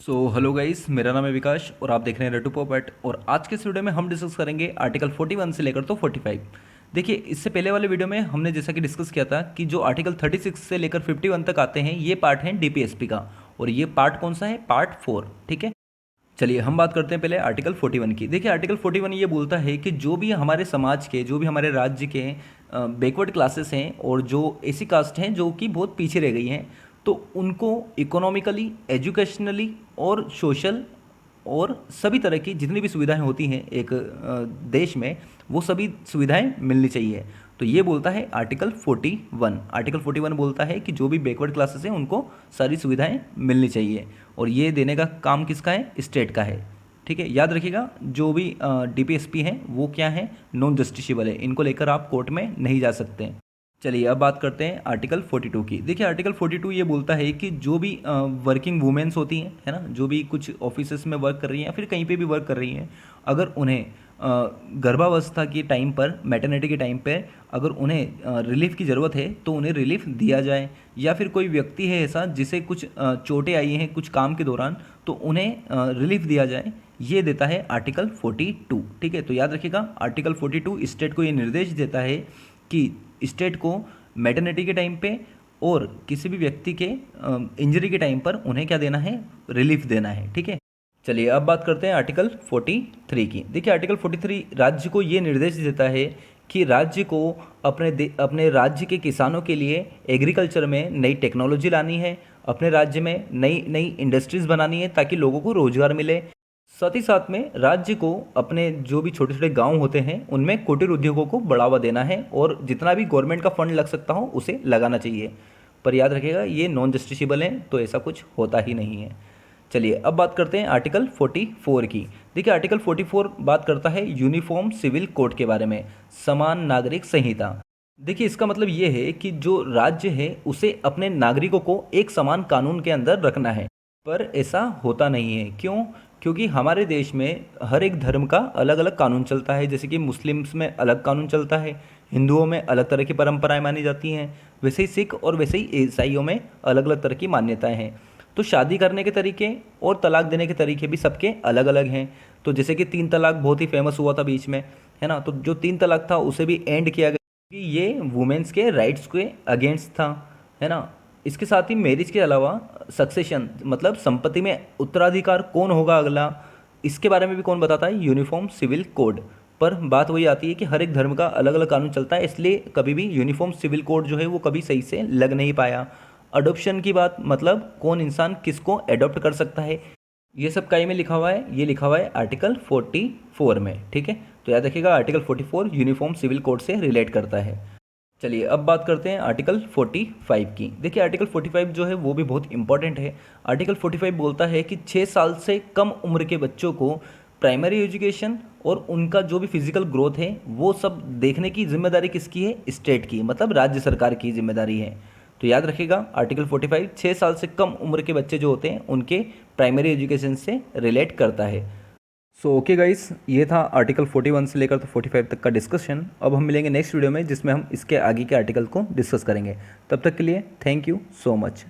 Hello guys, मेरा नाम है विकास और आप देख रहे हैं रेटू पॉपेट। और आज के इस वीडियो में हम डिस्कस करेंगे आर्टिकल 41 से लेकर तो 45। देखिए, इससे पहले वाले वीडियो में हमने जैसा कि डिस्कस किया था कि जो आर्टिकल 36 से लेकर 51 तक आते हैं ये पार्ट है डीपीएसपी का, और ये पार्ट कौन सा है? पार्ट 4। ठीक है, चलिए हम बात करते हैं पहले आर्टिकल 41 की। देखिए, आर्टिकल 41 ये बोलता है कि जो भी हमारे समाज के, जो भी हमारे राज्य के बैकवर्ड क्लासेस हैं और जो ऐसी कास्ट हैं जो कि बहुत पीछे रह गई हैं, तो उनको इकोनॉमिकली, एजुकेशनली और सोशल और सभी तरह की जितनी भी सुविधाएं होती हैं एक देश में, वो सभी सुविधाएं मिलनी चाहिए। तो ये बोलता है आर्टिकल 41। आर्टिकल 41 बोलता है कि जो भी बैकवर्ड क्लासेस हैं उनको सारी सुविधाएं मिलनी चाहिए, और ये देने का काम किसका है? स्टेट का है। ठीक है, याद रखिएगा, जो भी डीपीएसपी हैं वो क्या है? नॉन जस्टिसेबल है, इनको लेकर आप कोर्ट में नहीं जा सकते। चलिए अब बात करते हैं आर्टिकल 42 की। देखिए, आर्टिकल 42 ये बोलता है कि जो भी वर्किंग वुमेन्स होती हैं, है ना, जो भी कुछ ऑफिसेस में वर्क कर रही हैं या फिर कहीं पे भी वर्क कर रही हैं, अगर उन्हें गर्भावस्था के टाइम पर, मैटरनिटी के टाइम पर अगर उन्हें रिलीफ की ज़रूरत है तो उन्हें रिलीफ दिया जाए। या फिर कोई व्यक्ति है ऐसा जिसे कुछ चोटें आई हैं कुछ काम के दौरान, तो उन्हें रिलीफ दिया जाए। ये देता है आर्टिकल 42। ठीक है, तो याद रखिएगा, आर्टिकल 42 स्टेट को ये निर्देश देता है कि स्टेट को मैटरनिटी के टाइम पे और किसी भी व्यक्ति के इंजरी के टाइम पर उन्हें क्या देना है? रिलीफ देना है। ठीक है, चलिए अब बात करते हैं आर्टिकल 43 की। देखिए, आर्टिकल 43 राज्य को ये निर्देश देता है कि राज्य को अपने राज्य के किसानों के लिए एग्रीकल्चर में नई टेक्नोलॉजी लानी है, अपने राज्य में नई नई इंडस्ट्रीज़ बनानी है ताकि लोगों को रोजगार मिले। साथ ही साथ में राज्य को अपने जो भी छोटे छोटे गांव होते हैं उनमें कुटीर उद्योगों को बढ़ावा देना है, और जितना भी गवर्नमेंट का फंड लग सकता हो उसे लगाना चाहिए। पर याद रखिएगा, ये नॉन जस्टिसेबल है, तो ऐसा कुछ होता ही नहीं है। चलिए अब बात करते हैं आर्टिकल 44 की। देखिए, आर्टिकल 44 बात करता है यूनिफॉर्म सिविल कोड के बारे में, समान नागरिक संहिता। देखिए, इसका मतलब ये है कि जो राज्य है उसे अपने नागरिकों को एक समान कानून के अंदर रखना है। पर ऐसा होता नहीं है। क्यों? क्योंकि हमारे देश में हर एक धर्म का अलग अलग कानून चलता है। जैसे कि मुस्लिम्स में अलग कानून चलता है, हिंदुओं में अलग तरह की परंपराएं मानी जाती हैं, वैसे ही सिख और वैसे ही ईसाइयों में अलग अलग तरह की मान्यताएं हैं। तो शादी करने के तरीके और तलाक देने के तरीके भी सबके अलग अलग हैं। तो जैसे कि 3 तलाक बहुत ही फेमस हुआ था बीच में, है ना, तो जो 3 तलाक था उसे भी एंड किया गया कि ये वुमेन्स के राइट्स के अगेंस्ट था, है ना। इसके साथ ही मैरिज के अलावा सक्सेशन, मतलब संपत्ति में उत्तराधिकार कौन होगा अगला, इसके बारे में भी कौन बताता है? Uniform civil code. पर बात वही आती है कि हर एक धर्म का अलग अलग कानून चलता है, इसलिए कभी भी यूनिफॉर्म सिविल कोड जो है वो कभी सही से लग नहीं पाया। अडोप्शन की बात, मतलब कौन इंसान किसको एडॉप्ट कर सकता है, ये सब कई में लिखा हुआ है। ये लिखा हुआ है आर्टिकल 44 में। ठीक है, तो याद रखिएगा, आर्टिकल 44 यूनिफॉर्म सिविल कोड से रिलेट करता है। चलिए अब बात करते हैं आर्टिकल 45 की। देखिए, आर्टिकल 45 जो है वो भी बहुत इंपॉर्टेंट है। आर्टिकल 45 बोलता है कि 6 साल से कम उम्र के बच्चों को प्राइमरी एजुकेशन और उनका जो भी फिजिकल ग्रोथ है वो सब देखने की जिम्मेदारी किसकी है? स्टेट की, मतलब राज्य सरकार की जिम्मेदारी है। तो याद रखिएगा, आर्टिकल 45 6 साल से कम उम्र के बच्चे जो होते हैं उनके प्राइमरी एजुकेशन से रिलेट करता है। ओके गाइस, ये था आर्टिकल 41 से लेकर तो 45 तक का डिस्कशन। अब हम मिलेंगे नेक्स्ट वीडियो में जिसमें हम इसके आगे के आर्टिकल को डिस्कस करेंगे। तब तक के लिए थैंक यू सो मच।